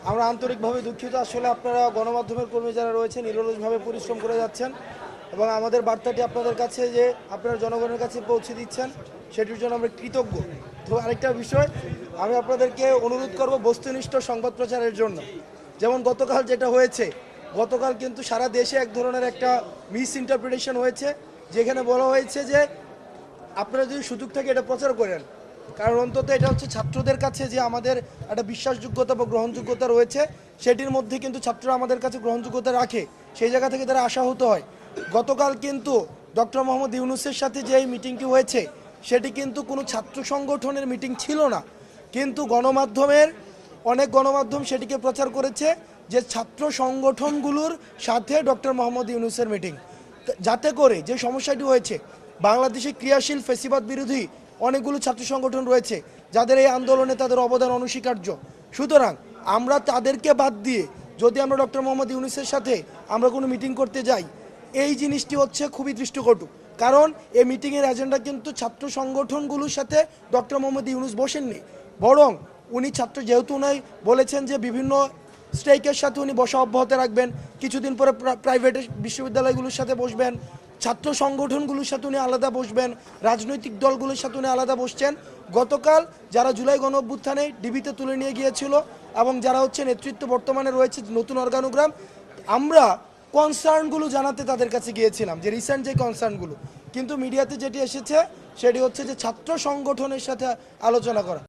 আমরা আন্তরিকভাবে দুঃখিত। আসলে আপনারা গণমাধ্যমের কর্মী যারা রয়েছেন নিরলসভাবে পরিশ্রম করে যাচ্ছেন এবং আমাদের বার্তাটি আপনাদের কাছে যে আপনারা জনগণের কাছে পৌঁছে দিচ্ছেন সেটির জন্য আমরা কৃতজ্ঞ। তো আরেকটা বিষয় আমি আপনাদেরকে অনুরোধ করব বস্তুনিষ্ঠ সংবাদ প্রচারের জন্য। যেমন গতকাল যেটা হয়েছে, গতকাল কিন্তু সারা দেশে এক ধরনের একটা মিস ইন্টারপ্রিটেশন হয়েছে, যেখানে বলা হয়েছে যে আপনারা যদি সুযোগ থাকে এটা প্রচার করেন, কারণ অন্তত এটা হচ্ছে ছাত্রদের কাছে যে আমাদের একটা বিশ্বাসযোগ্যতা বা গ্রহণযোগ্যতা রয়েছে, সেটির মধ্যে কিন্তু ছাত্ররা আমাদের কাছে গ্রহণযোগ্যতা রাখে, সেই জায়গা থেকে তারা আশাহত হয়। গতকাল কিন্তু ডক্টর মোহাম্মদ ইউনূসের সাথে যে এই মিটিংটি হয়েছে সেটি কিন্তু কোনো ছাত্র সংগঠনের মিটিং ছিল না, কিন্তু অনেক গণমাধ্যম সেটিকে প্রচার করেছে যে ছাত্র সংগঠনগুলোর সাথে ডক্টর মোহাম্মদ ইউনূসের মিটিং, যাতে করে যে সমস্যাটি হয়েছে, বাংলাদেশে ক্রিয়াশীল ফেসিবাদ বিরোধী অনেকগুলো ছাত্র সংগঠন রয়েছে যাদের এই আন্দোলনে তাদের অবদান অনস্বীকার্য। সুতরাং আমরা তাদেরকে বাদ দিয়ে যদি আমরা ডক্টর মোহাম্মদ ইউনূসের সাথে আমরা কোনো মিটিং করতে যাই, এই জিনিসটি হচ্ছে খুবই দৃষ্টিকটু। কারণ এই মিটিংয়ের এজেন্ডা কিন্তু ছাত্র সংগঠনগুলোর সাথে ডক্টর মোহাম্মদ ইউনূস বসেননি, বরং উনি যেহেতু উনি বলেছেন যে বিভিন্ন স্ট্রাইকের সাথে উনি বসা অব্যাহত রাখবেন, কিছুদিন পরে প্রাইভেট বিশ্ববিদ্যালয়গুলোর সাথে বসবেন, ছাত্র সংগঠনগুলোর সাথে উনি আলাদা বসবেন, রাজনৈতিক দলগুলোর সাথে উনি আলাদা বসছেন। গতকাল যারা জুলাই গণ অভ্যুত্থানে ডিবিতে তুলে নিয়ে গিয়েছিল এবং যারা হচ্ছে নেতৃত্ব বর্তমানে রয়েছে নতুন অর্গানোগ্রাম, আমরা কনসার্নগুলো জানাতে তাদের কাছে গিয়েছিলাম, যে রিসেন্ট যে কনসার্নগুলো, কিন্তু মিডিয়াতে যেটি এসেছে সেটি হচ্ছে যে ছাত্র সংগঠনের সাথে আলোচনা করা।